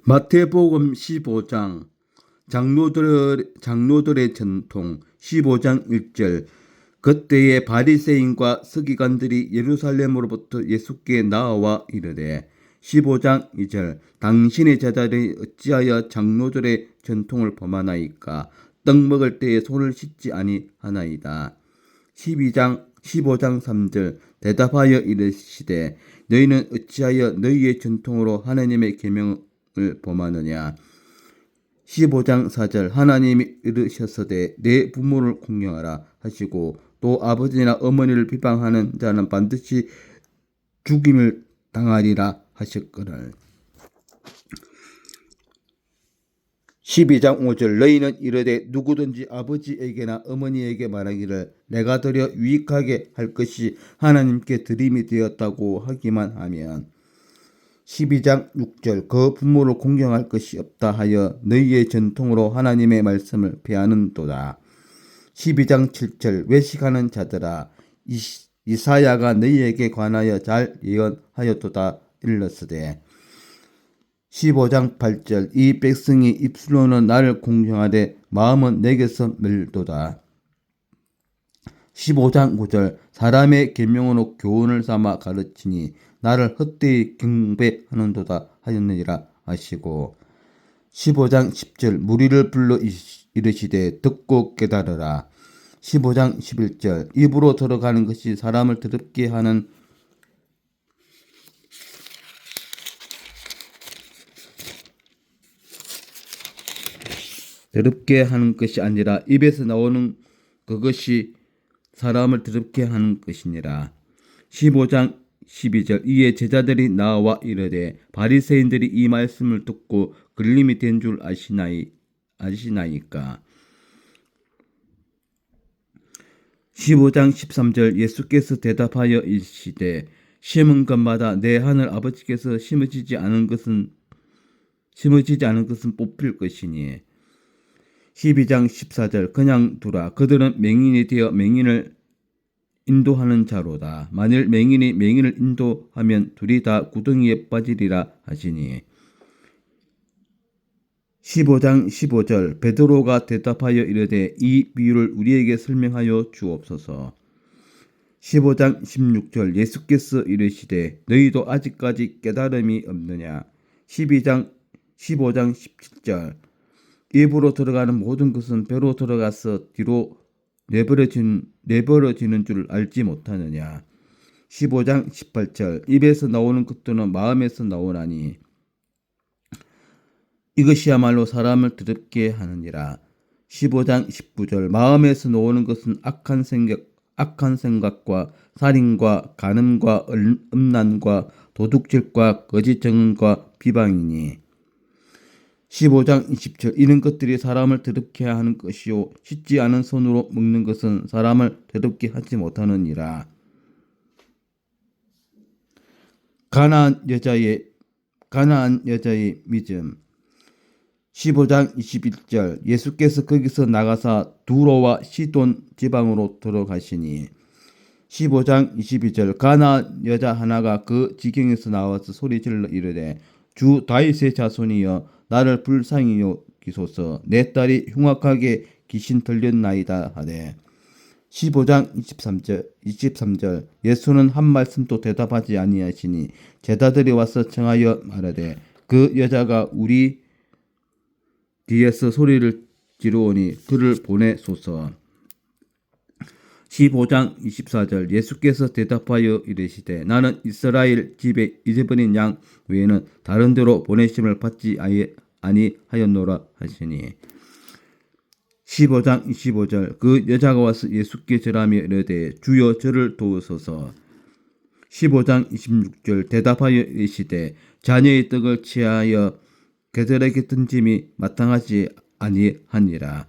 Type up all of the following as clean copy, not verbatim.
마태복음 15장 장로들의 전통 15장 1절 그때에 바리새인과 서기관들이 예루살렘으로부터 예수께 나와 이르되 15장 2절 당신의 제자들이 어찌하여 장로들의 전통을 범하나이까 떡 먹을 때에 손을 씻지 아니하나이다. 15장 3절 대답하여 이르시되 너희는 어찌하여 너희의 전통으로 하나님의 계명을 범하느냐. 15장 4절 하나님이 이르셨으되 내 부모를 공경하라 하시고 또 아버지나 어머니를 비방하는 자는 반드시 죽임을 당하리라 하셨거늘. 12장 5절 너희는 이르되 누구든지 아버지에게나 어머니에게 말하기를 내가 드려 유익하게 할 것이 하나님께 드림이 되었다고 하기만 하면 12장 6절 그 부모를 공경할 것이 없다 하여 너희의 전통으로 하나님의 말씀을 폐하는도다. 12장 7절 외식하는 자들아 이사야가 너희에게 관하여 잘 예언하였도다 일렀으되 15장 8절 이 백성이 입술로는 나를 공경하되 마음은 내게서 멀도다. 15장 9절 사람의 계명으로 교훈을 삼아 가르치니 나를 헛되이 경배하는도다 하였느니라 하시고 15장 10절 무리를 불러 이르시되 듣고 깨달으라. 15장 11절 입으로 들어가는 것이 사람을 더럽게 하는 것이 아니라 입에서 나오는 그것이 사람을 더럽게 하는 것이니라. 15장 12절 이에 제자들이 나와 이르되 바리새인들이 이 말씀을 듣고 걸림이 된 줄 아시나이까. 15장 13절 예수께서 대답하여 이르시되 심은 것마다 내 하늘 아버지께서 심어지지 않은 것은 뽑힐 것이니. 12장 14절 그냥 두라 그들은 맹인이 되어 맹인을 인도하는 자로다. 만일 맹인이 맹인을 인도하면 둘이 다 구덩이에 빠지리라 하시니. 15장 15절 베드로가 대답하여 이르되 이 비유를 우리에게 설명하여 주옵소서. 15장 16절 예수께서 이르시되 너희도 아직까지 깨달음이 없느냐. 15장 17절 입으로 들어가는 모든 것은 배로 들어가서 뒤로 내버려지는 줄 알지 못하느냐. 15장 18절 입에서 나오는 것들은 마음에서 나오나니 이것이야말로 사람을 더럽게 하느니라. 15장 19절 마음에서 나오는 것은 악한 생각과 살인과 간음과 음란과 도둑질과 거짓 증언과 비방이니. 15장 20절 이런 것들이 사람을 더럽게 하는 것이요 씻지 않은 손으로 먹는 것은 사람을 더럽게 하지 못하느니라. 가나안 여자의 믿음 15장 21절 예수께서 거기서 나가사 두로와 시돈 지방으로 들어가시니. 15장 22절 가나안 여자 하나가 그 지경에서 나와서 소리질러 이르되 주 다윗의 자손이여 나를 불쌍히 여기소서 내 딸이 흉악하게 귀신 들렸나이다 하되. 15장 23절 예수는 한 말씀도 대답하지 아니하시니 제자들이 와서 청하여 말하되 그 여자가 우리 뒤에서 소리를 지르오니 그를 보내소서. 15장 24절 예수께서 대답하여 이르시되 나는 이스라엘 집에 잊어버린 양 외에는 다른 데로 보내심을 받지 아니하였노라 하시니. 15장 25절 그 여자가 와서 예수께 절하며 이르되 주여 저를 도우소서. 15장 26절 대답하여 이르시되 자녀의 떡을 취하여 개들에게 던짐이 마땅하지 아니하니라.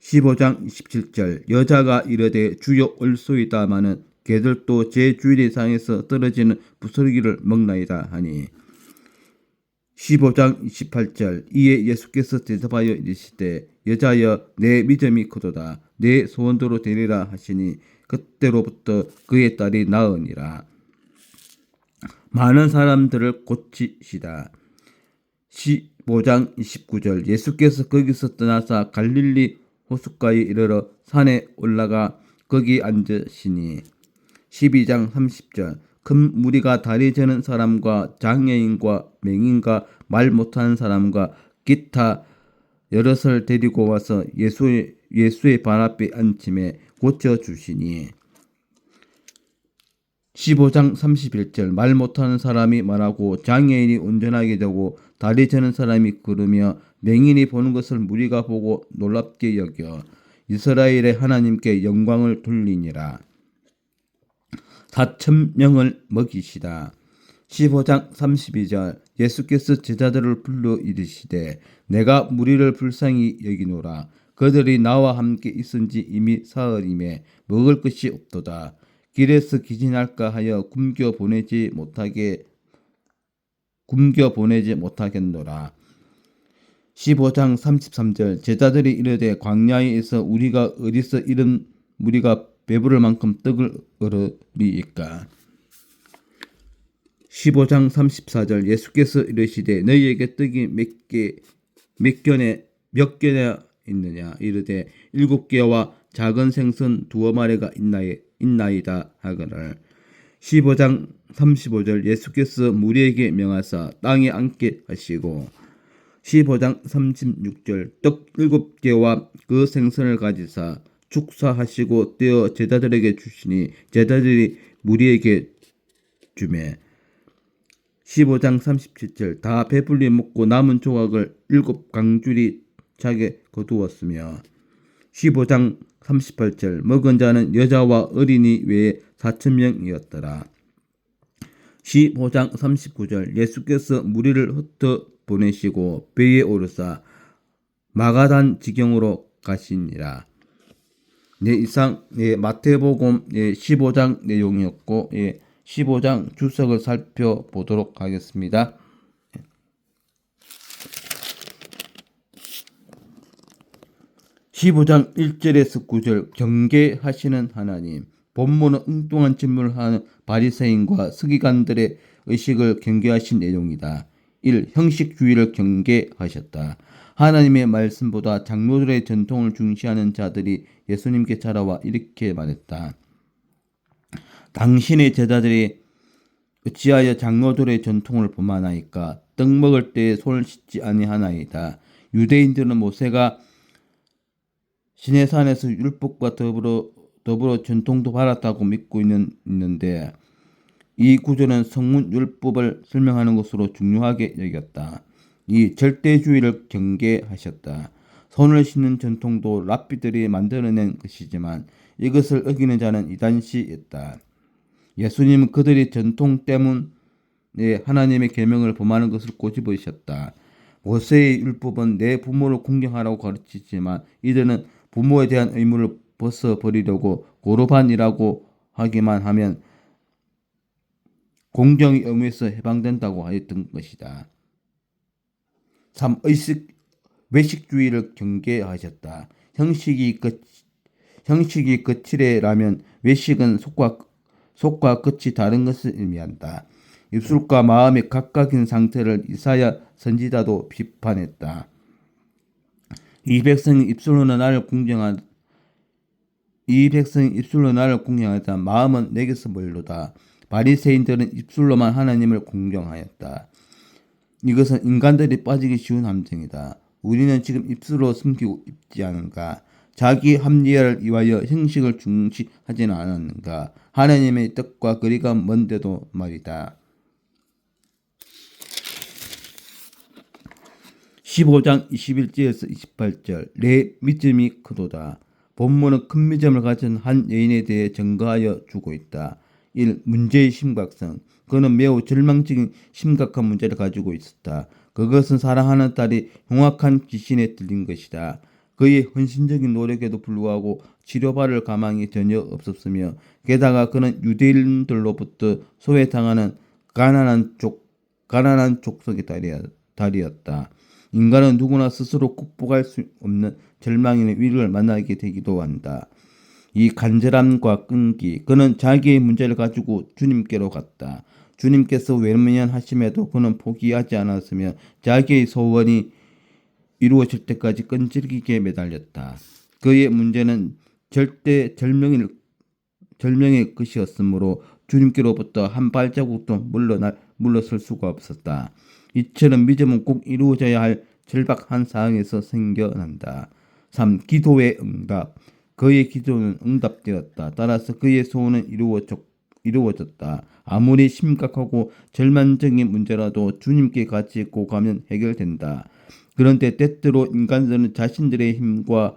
15장 27절 여자가 이르되 주여 올소이다마는 개들도 제 주인의 상에서 떨어지는 부스러기를 먹나이다 하니. 15장 28절 이에 예수께서 대답하여 이르시되 여자여 내 믿음이 크도다 내 소원대로 되리라 하시니 그때로부터 그의 딸이 나으니라. 많은 사람들을 고치시다. 15장 29절 예수께서 거기서 떠나사 갈릴리 호숫가에 이르러 산에 올라가 거기 앉으시니 12장 30절 큰 무리가 다리 저는 사람과 장애인과 맹인과 말 못하는 사람과 기타 여럿을 데리고 와서 예수의 발 앞에 앉힘에 고쳐주시니 15장 31절 말 못하는 사람이 말하고 장애인이 운전하게 되고 다리 저는 사람이 걸으며 맹인이 보는 것을 무리가 보고 놀랍게 여겨 이스라엘의 하나님께 영광을 돌리니라. 4,000명을 먹이시다. 15장 32절 예수께서 제자들을 불러 이르시되 내가 무리를 불쌍히 여기노라. 그들이 나와 함께 있은지 이미 사흘임에 먹을 것이 없도다. 길에서 기진할까 하여 굶겨 보내지 못하겠노라. 15장 33절 제자들이 이르되 광야에 있어 우리가 어디서 이런 무리가 배부를 만큼 떡을 얻으리이까. 15장 34절 예수께서 이르시되 너희에게 떡이 몇 개나 있느냐 이르되 7개와 작은 생선 2마리가 있나이다 하거늘. 15장 35절 예수께서 무리에게 명하사 땅에 앉게 하시고 15장 36절 떡 7개와 그 생선을 가지사 축사하시고 떼어 제자들에게 주시니 제자들이 무리에게 주매 15장 37절 다 배불리 먹고 남은 조각을 7강줄이 차게 거두었으며 15장 38절 먹은 자는 여자와 어린이 외에 4,000명이었더라. 15장 39절 예수께서 무리를 흩어 보내시고 배에 오르사 마가단 지경으로 가시니라. 이상 마태복음 15장 내용이었고 15장 주석을 살펴보도록 하겠습니다. 15장 1절에서 9절 경계하시는 하나님. 본문은 엉뚱한 질문을 하는 바리새인과 서기관들의 의식을 경계하신 내용이다. 1. 형식주의를 경계하셨다. 하나님의 말씀보다 장로들의 전통을 중시하는 자들이 예수님께 찾아와 이렇게 말했다. 당신의 제자들이 어찌하여 장로들의 전통을 범하나이까? 떡 먹을 때에 손을 씻지 아니하나이다. 유대인들은 모세가 시내산에서 율법과 더불어 전통도 받았다고 믿고 있는데 이 구절은 성문 율법을 설명하는 것으로 중요하게 여겼다. 이 절대주의를 경계하셨다. 손을 씻는 전통도 랍비들이 만들어낸 것이지만 이것을 어기는 자는 이단시였다. 예수님은 그들이 전통 때문에 하나님의 계명을 범하는 것을 꼬집으셨다. 모세의 율법은 내 부모를 공경하라고 가르치지만 이들은 부모에 대한 의무를 벗어버리려고 고르반이라고 하기만 하면 공경의 의무에서 해방된다고 하였던 것이다. 3. 외식주의를 경계하셨다. 형식이 끝이래라면 외식은 속과 끝이 다른 것을 의미한다. 입술과 마음이 각각인 상태를 이사야 선지자도 비판했다. 이 백성이 입술로는 나를 공경하였다. 마음은 내게서 멀도다. 바리새인들은 입술로만 하나님을 공경하였다. 이것은 인간들이 빠지기 쉬운 함정이다. 우리는 지금 입술로 숨기고 있지 않은가? 자기 합리화를 위하여 형식을 중시하지는 않았는가? 하나님의 뜻과 거리가 먼데도 말이다. 15장 21절에서 28절 내 믿음이 크도다. 본문은 큰 믿음을 가진 한 여인에 대해 증거하여 주고 있다. 1. 문제의 심각성. 그는 매우 절망적인 심각한 문제를 가지고 있었다. 그것은 사랑하는 딸이 흉악한 귀신에 들린 것이다. 그의 헌신적인 노력에도 불구하고 치료받을 가망이 전혀 없었으며 게다가 그는 유대인들로부터 소외당하는 가난한 족속의 딸이었다. 인간은 누구나 스스로 극복할 수 없는 절망이나 위기를 만나게 되기도 한다. 이 간절함과 끈기, 그는 자기의 문제를 가지고 주님께로 갔다. 주님께서 외면하심에도 그는 포기하지 않았으며 자기의 소원이 이루어질 때까지 끈질기게 매달렸다. 그의 문제는 절대 절명의 것이었으므로 주님께로부터 한 발자국도 물러설 수가 없었다. 이처럼 믿음은 꼭 이루어져야 할 절박한 상황에서 생겨난다. 3. 기도의 응답. 그의 기도는 응답되었다. 따라서 그의 소원은 이루어졌다. 아무리 심각하고 절망적인 문제라도 주님께 같이 있고 가면 해결된다. 그런데 때때로 인간들은 자신들의 힘과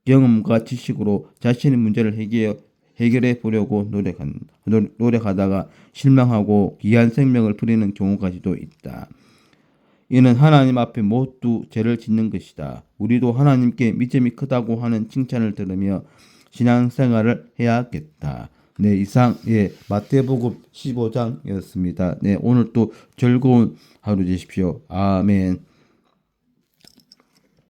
경험과 지식으로 자신의 문제를 해결해 보려고 노력하다가 실망하고 귀한 생명을 버리는 경우까지도 있다. 이는 하나님 앞에 모두 죄를 짓는 것이다. 우리도 하나님께 믿음이 크다고 하는 칭찬을 들으며 신앙생활을 해야겠다. 네, 이상 마태복음 15장이었습니다. 네, 오늘 또 즐거운 하루 되십시오. 아멘.